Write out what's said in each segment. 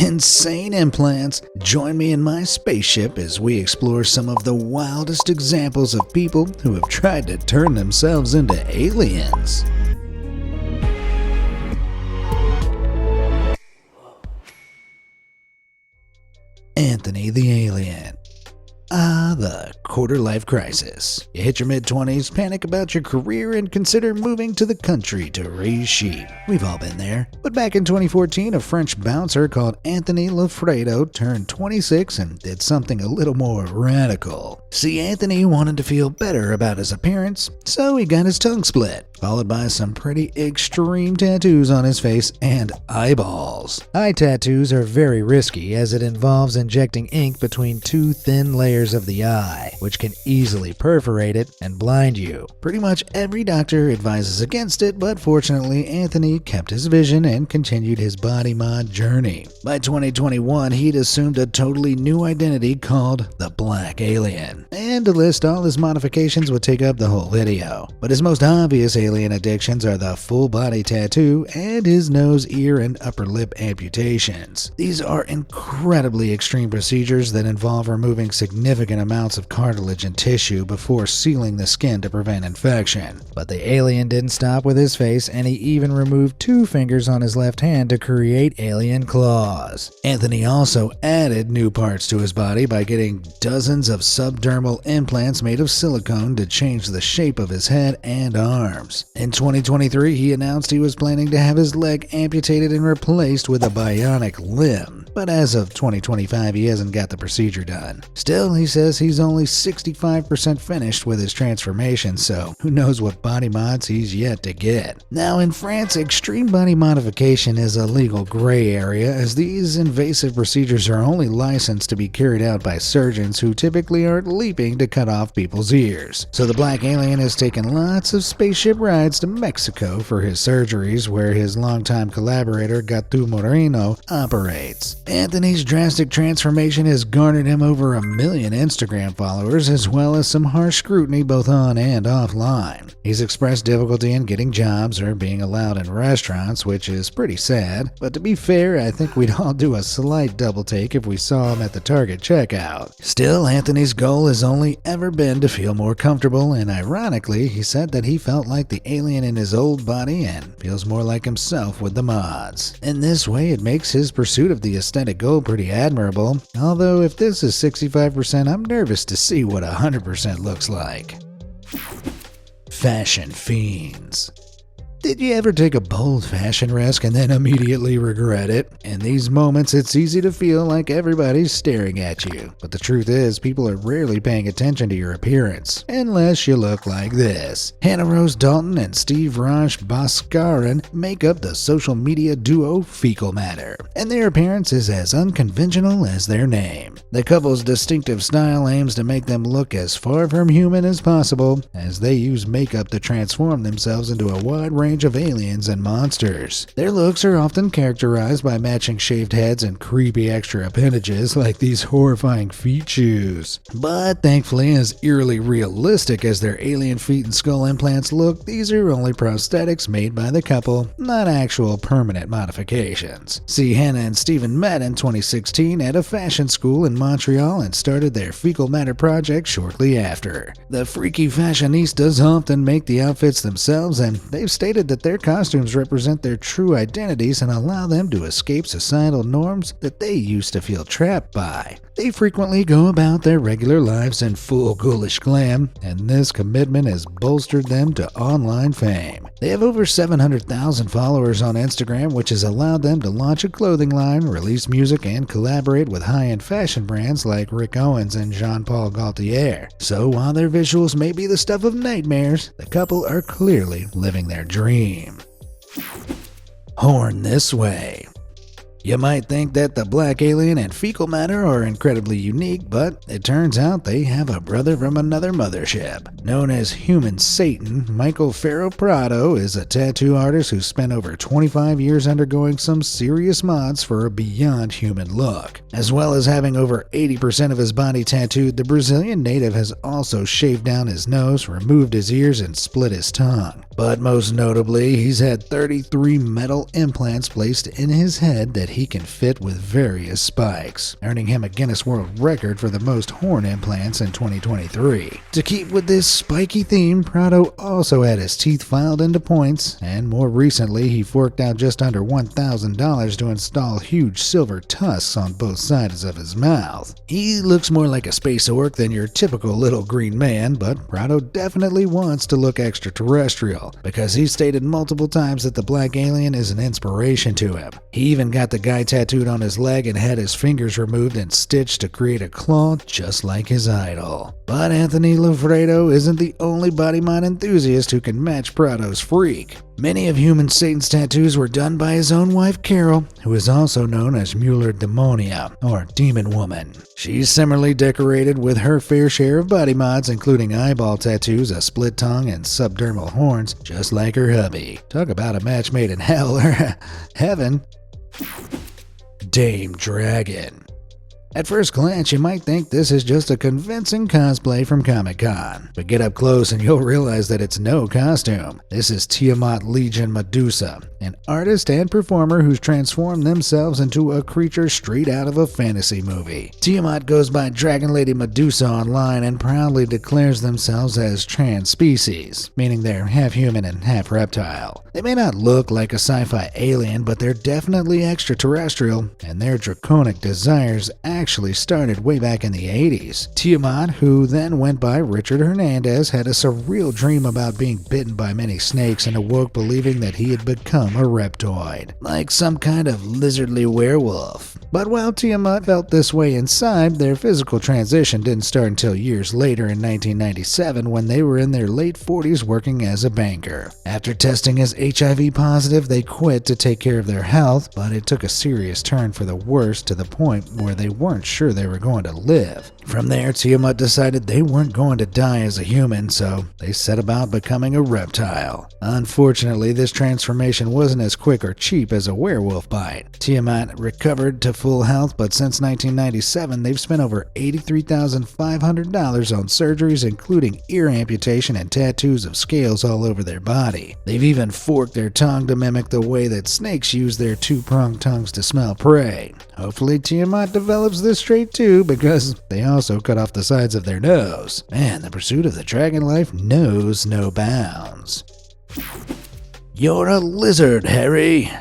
insane implants. Join me in my spaceship as we explore some of the wildest examples of people who have tried to turn themselves into aliens. Anthony the Alien. The quarter-life crisis. You hit your mid-20s, panic about your career, and consider moving to the country to raise sheep. We've all been there. But back in 2014, a French bouncer called Anthony Lafredo turned 26 and did something a little more radical. See, Anthony wanted to feel better about his appearance, so he got his tongue split, followed by some pretty extreme tattoos on his face and eyeballs. Eye tattoos are very risky as it involves injecting ink between two thin layers of the eye, which can easily perforate it and blind you. Pretty much every doctor advises against it, but fortunately Anthony kept his vision and continued his body mod journey. By 2021, he'd assumed a totally new identity called the Black Alien. And to list all his modifications would take up the whole video. But his most obvious alien addictions are the full body tattoo and his nose, ear, and upper lip amputations. These are incredibly extreme procedures that involve removing significant amounts of cartilage and tissue before sealing the skin to prevent infection. But the alien didn't stop with his face, and he even removed 2 fingers on his left hand to create alien claws. Anthony also added new parts to his body by getting dozens of subdermal implants made of silicone to change the shape of his head and arms. In 2023, he announced he was planning to have his leg amputated and replaced with a bionic limb. But as of 2025, he hasn't got the procedure done. Still, he says he's only 65% finished with his transformation, so who knows what body mods he's yet to get. Now, in France, extreme body modification is a legal gray area, as these invasive procedures are only licensed to be carried out by surgeons who typically aren't leaping to cut off people's ears. So the Black Alien has taken lots of spaceship rides to Mexico for his surgeries, where his longtime collaborator Gatu Moreno operates. Anthony's drastic transformation has garnered him over 1 million Instagram followers, as well as some harsh scrutiny both on and offline. He's expressed difficulty in getting jobs or being allowed in restaurants, which is pretty sad, but to be fair, I think we'd all do a slight double take if we saw him at the Target checkout. Still, Anthony's goal has only ever been to feel more comfortable, and ironically, he said that he felt like the alien in his old body and feels more like himself with the mods. In this way, it makes his pursuit of the aesthetic goal pretty admirable, although if this is 65%, I'm nervous to see what 100% looks like. Fashion fiends. Did you ever take a bold fashion risk and then immediately regret it? In these moments, it's easy to feel like everybody's staring at you. But the truth is, people are rarely paying attention to your appearance, unless you look like this. Hannah Rose Dalton and Steve Raj Bhaskaran make up the social media duo Fecal Matter, and their appearance is as unconventional as their name. The couple's distinctive style aims to make them look as far from human as possible, as they use makeup to transform themselves into a wide range of aliens and monsters. Their looks are often characterized by matching shaved heads and creepy extra appendages like these horrifying feet shoes. But thankfully, as eerily realistic as their alien feet and skull implants look, these are only prosthetics made by the couple, not actual permanent modifications. See, Hannah and Steven met in 2016 at a fashion school in Montreal and started their Fecal Matter project shortly after. The freaky fashionistas often make the outfits themselves, and they've stated that their costumes represent their true identities and allow them to escape societal norms that they used to feel trapped by. They frequently go about their regular lives in full ghoulish glam, and this commitment has bolstered them to online fame. They have over 700,000 followers on Instagram, which has allowed them to launch a clothing line, release music, and collaborate with high-end fashion brands like Rick Owens and Jean-Paul Gaultier. So while their visuals may be the stuff of nightmares, the couple are clearly living their dream. Horn this way. You might think that the Black Alien and Fecal Matter are incredibly unique, but it turns out they have a brother from another mothership. Known as Human Satan, Michael Ferro Prado is a tattoo artist who spent over 25 years undergoing some serious mods for a beyond human look. As well as having over 80% of his body tattooed, the Brazilian native has also shaved down his nose, removed his ears, and split his tongue. But most notably, he's had 33 metal implants placed in his head that he can fit with various spikes, earning him a Guinness World Record for the most horn implants in 2023. To keep with this spiky theme, Prado also had his teeth filed into points, and more recently he forked out just under $1,000 to install huge silver tusks on both sides of his mouth. He looks more like a space orc than your typical little green man, but Prado definitely wants to look extraterrestrial, because he stated multiple times that the black alien is an inspiration to him. He even got the guy tattooed on his leg and had his fingers removed and stitched to create a claw just like his idol. But Anthony Loffredo isn't the only body mod enthusiast who can match Prado's freak. Many of Human Satan's tattoos were done by his own wife Carol, who is also known as Mueller Demonia, or Demon Woman. She's similarly decorated with her fair share of body mods, including eyeball tattoos, a split tongue, and subdermal horns, just like her hubby. Talk about a match made in hell or heaven. Dame Dragon. At first glance, you might think this is just a convincing cosplay from Comic-Con, but get up close and you'll realize that it's no costume. This is Tiamat Legion Medusa, an artist and performer who's transformed themselves into a creature straight out of a fantasy movie. Tiamat goes by Dragon Lady Medusa online and proudly declares themselves as trans species, meaning they're half human and half reptile. They may not look like a sci-fi alien, but they're definitely extraterrestrial, and their draconic desires actually started way back in the 80s. Tiamat, who then went by Richard Hernandez, had a surreal dream about being bitten by many snakes and awoke believing that he had become a reptoid, like some kind of lizardly werewolf. But while Tiamat felt this way inside, their physical transition didn't start until years later in 1997 when they were in their late 40s working as a banker. After testing as HIV positive, they quit to take care of their health, but it took a serious turn for the worse to the point where they weren't sure they were going to live. From there, Tiamat decided they weren't going to die as a human, so they set about becoming a reptile. Unfortunately, this transformation wasn't as quick or cheap as a werewolf bite. Tiamat recovered to full health, but since 1997, they've spent over $83,500 on surgeries, including ear amputation and tattoos of scales all over their body. They've even forked their tongue to mimic the way that snakes use their two-pronged tongues to smell prey. Hopefully, Tiamat develops this trait too, because they also cut off the sides of their nose. Man, the pursuit of the dragon life knows no bounds. You're a lizard, Harry.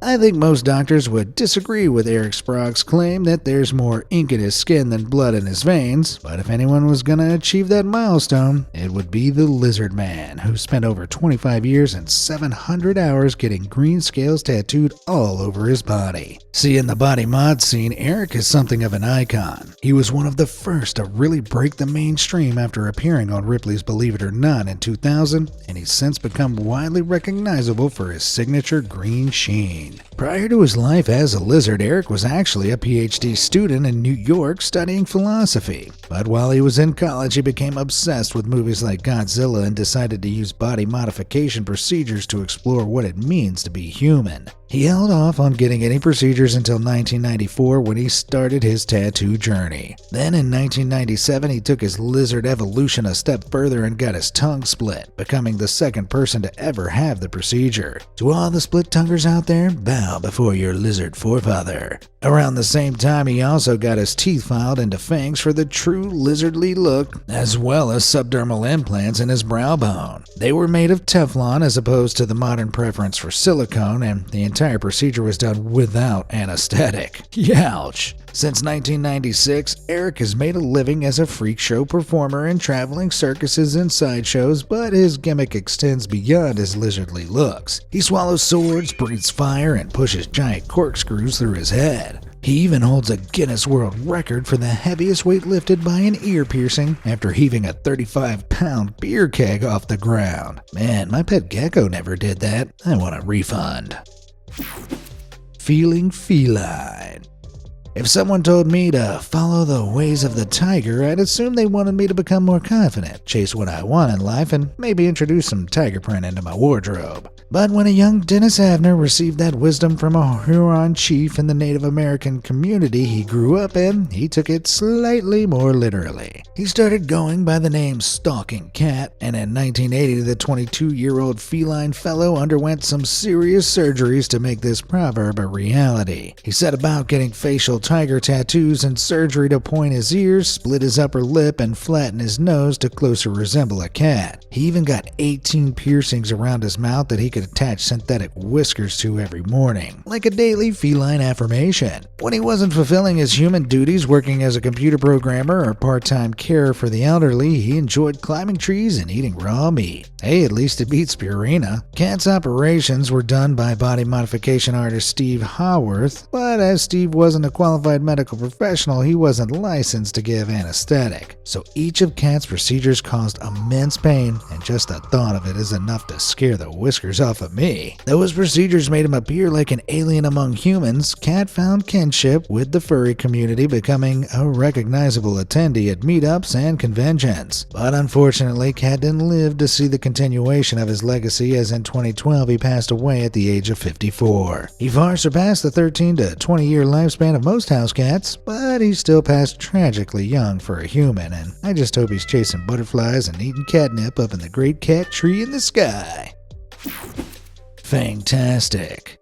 I think most doctors would disagree with Eric Sprague's claim that there's more ink in his skin than blood in his veins, but if anyone was gonna achieve that milestone, it would be the Lizard Man, who spent over 25 years and 700 hours getting green scales tattooed all over his body. See, in the body mod scene, Eric is something of an icon. He was one of the first to really break the mainstream after appearing on Ripley's Believe It or Not in 2000, and he's since become widely recognizable for his signature green sheen. Prior to his life as a lizard, Eric was actually a PhD student in New York studying philosophy. But while he was in college, he became obsessed with movies like Godzilla and decided to use body modification procedures to explore what it means to be human. He held off on getting any procedures until 1994 when he started his tattoo journey. Then in 1997, he took his lizard evolution a step further and got his tongue split, becoming the second person to ever have the procedure. To all the split-tonguers out there, bow before your lizard forefather. Around the same time, he also got his teeth filed into fangs for the true lizardly look, as well as subdermal implants in his brow bone. They were made of Teflon as opposed to the modern preference for silicone, and the entire procedure was done without anesthetic. Youch! Since 1996, Eric has made a living as a freak show performer in traveling circuses and sideshows, but his gimmick extends beyond his lizardly looks. He swallows swords, breathes fire, and pushes giant corkscrews through his head. He even holds a Guinness World Record for the heaviest weight lifted by an ear piercing after heaving a 35-pound beer keg off the ground. Man, my pet gecko never did that. I want a refund. Feeling feline. If someone told me to follow the ways of the tiger, I'd assume they wanted me to become more confident, chase what I want in life, and maybe introduce some tiger print into my wardrobe. But when a young Dennis Avner received that wisdom from a Huron chief in the Native American community he grew up in, he took it slightly more literally. He started going by the name Stalking Cat, and in 1980 the 22-year-old feline fellow underwent some serious surgeries to make this proverb a reality. He set about getting facial tiger tattoos and surgery to point his ears, split his upper lip, and flatten his nose to closer resemble a cat. He even got 18 piercings around his mouth that he could attach synthetic whiskers to every morning, like a daily feline affirmation. When he wasn't fulfilling his human duties working as a computer programmer or part-time carer for the elderly, he enjoyed climbing trees and eating raw meat. Hey, at least it beats Purina. Cat's operations were done by body modification artist Steve Haworth, but as Steve wasn't a qualified medical professional, he wasn't licensed to give anesthetic. So each of Cat's procedures caused immense pain, and just the thought of it is enough to scare the whiskers off of me. Though his procedures made him appear like an alien among humans, Cat found kinship with the furry community, becoming a recognizable attendee at meetups and conventions. But unfortunately, Cat didn't live to see the continuation of his legacy, as in 2012 he passed away at the age of 54. He far surpassed the 13 to 20 year lifespan of most house cats, but he still passed tragically young for a human, and I just hope he's chasing butterflies and eating catnip up in the great cat tree in the sky. Fantastic.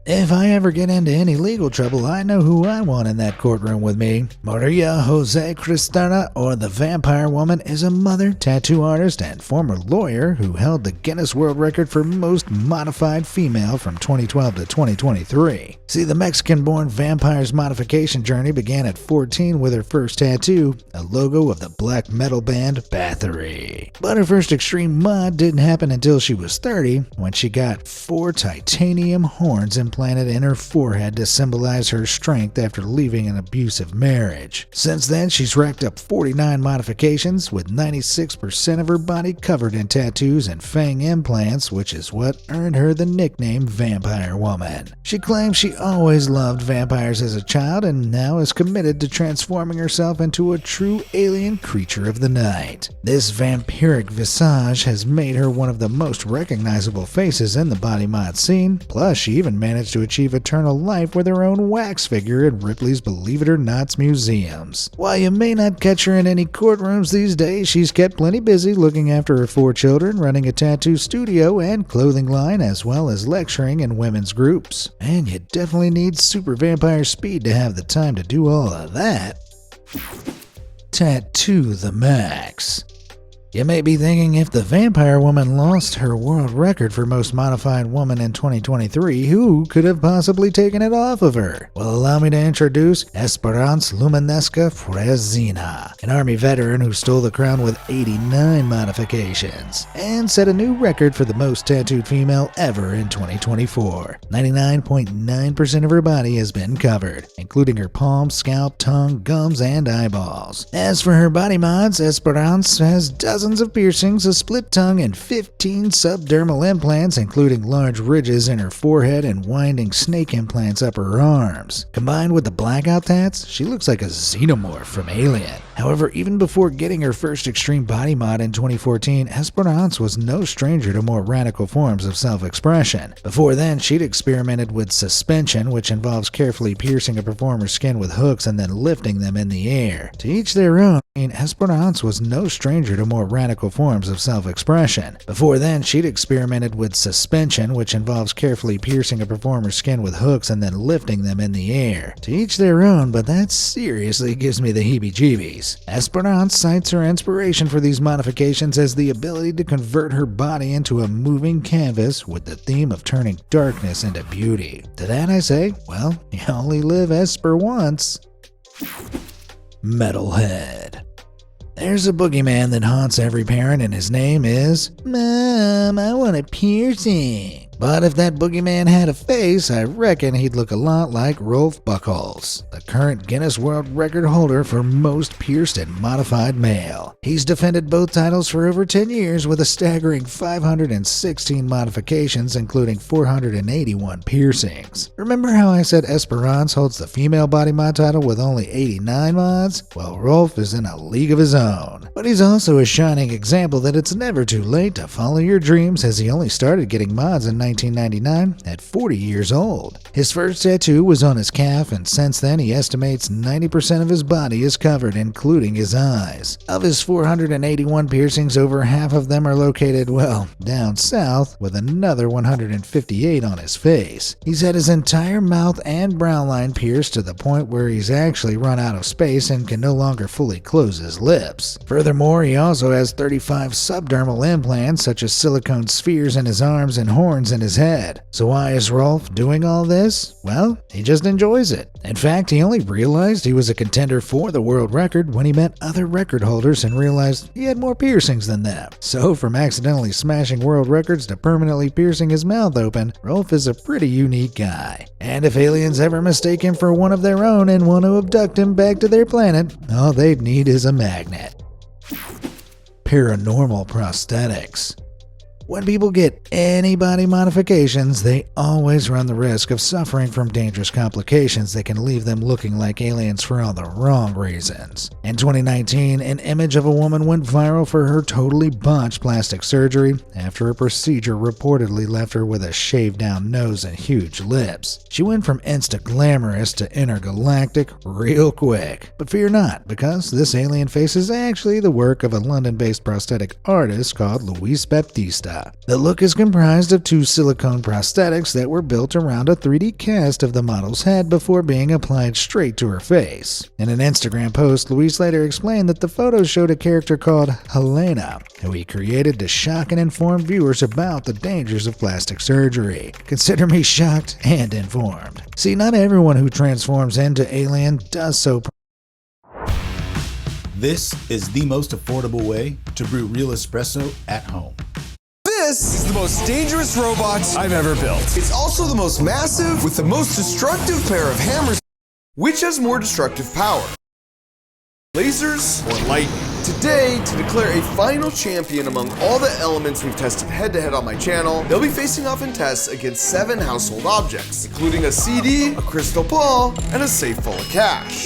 If I ever get into any legal trouble, I know who I want in that courtroom with me. Maria Jose Cristana, or the Vampire Woman, is a mother, tattoo artist, and former lawyer who held the Guinness World Record for most modified female from 2012 to 2023. See, the Mexican-born vampire's modification journey began at 14 with her first tattoo, a logo of the black metal band Bathory. But her first extreme mod didn't happen until she was 30, when she got 4 titanium horns implanted in her forehead to symbolize her strength after leaving an abusive marriage. Since then, she's racked up 49 modifications, with 96% of her body covered in tattoos and fang implants, which is what earned her the nickname Vampire Woman. She claims she always loved vampires as a child and now is committed to transforming herself into a true alien creature of the night. This vampiric visage has made her one of the most recognizable faces in the body mod scene, plus she even managed to achieve eternal life with her own wax figure in Ripley's Believe It or Not's museums. While you may not catch her in any courtrooms these days, she's kept plenty busy looking after her 4 children, running a tattoo studio and clothing line, as well as lecturing in women's groups. And you definitely need super vampire speed to have the time to do all of that. Tattoo the Max. You may be thinking, if the Vampire Woman lost her world record for most modified woman in 2023, who could have possibly taken it off of her? Well, allow me to introduce Esperance Luminesca Frezina, an Army veteran who stole the crown with 89 modifications, and set a new record for the most tattooed female ever in 2024. 99.9% of her body has been covered, including her palm, scalp, tongue, gums, and eyeballs. As for her body mods, Esperance has dozens of piercings, a split tongue, and 15 subdermal implants, including large ridges in her forehead and winding snake implants up her arms. Combined with the blackout tats, she looks like a xenomorph from Alien. However, even before getting her first extreme body mod in 2014, Esperance was no stranger to more radical forms of self-expression. Before then, she'd experimented with suspension, which involves carefully piercing a performer's skin with hooks and then lifting them in the air. To each their own, Esperance was no stranger to more radical forms of self-expression. Before then, she'd experimented with suspension, which involves carefully piercing a performer's skin with hooks and then lifting them in the air. To each their own, but that seriously gives me the heebie-jeebies. Esperance cites her inspiration for these modifications as the ability to convert her body into a moving canvas with the theme of turning darkness into beauty. To that I say, well, you only live Esper once. Metalhead. There's a boogeyman that haunts every parent, and his name is Mom, I want a piercing. But if that boogeyman had a face, I reckon he'd look a lot like Rolf Buchholz, the current Guinness World Record holder for most pierced and modified male. He's defended both titles for over 10 years with a staggering 516 modifications, including 481 piercings. Remember how I said Esperance holds the female body mod title with only 89 mods? Well, Rolf is in a league of his own. But he's also a shining example that it's never too late to follow your dreams, as he only started getting mods in 1999 at 40 years old. His first tattoo was on his calf, and since then he estimates 90% of his body is covered, including his eyes. Of his 481 piercings, over half of them are located, well, down south, with another 158 on his face. He's had his entire mouth and brow line pierced to the point where he's actually run out of space and can no longer fully close his lips. Furthermore, he also has 35 subdermal implants, such as silicone spheres in his arms and horns in his head. So why is Rolf doing all this? Well, he just enjoys it. In fact, he only realized he was a contender for the world record when he met other record holders and realized he had more piercings than them. So from accidentally smashing world records to permanently piercing his mouth open, Rolf is a pretty unique guy. And if aliens ever mistake him for one of their own and want to abduct him back to their planet, all they'd need is a magnet. Paranormal prosthetics. When people get any body modifications, they always run the risk of suffering from dangerous complications that can leave them looking like aliens for all the wrong reasons. In 2019, an image of a woman went viral for her totally botched plastic surgery after a procedure reportedly left her with a shaved-down nose and huge lips. She went from insta-glamorous to intergalactic real quick. But fear not, because this alien face is actually the work of a London-based prosthetic artist called Luis Baptista. The look is comprised of two silicone prosthetics that were built around a 3D cast of the model's head before being applied straight to her face. In an Instagram post, Luis later explained that the photos showed a character called Helena, who he created to shock and inform viewers about the dangers of plastic surgery. Consider me shocked and informed. See, not everyone who transforms into alien does so. This is the most affordable way to brew real espresso at home. This is the most dangerous robot I've ever built. It's also the most massive with the most destructive pair of hammers. Which has more destructive power? Lasers or lightning? Today, to declare a final champion among all the elements we've tested head-to-head on my channel, they'll be facing off in tests against 7 household objects, including a CD, a crystal ball, and a safe full of cash.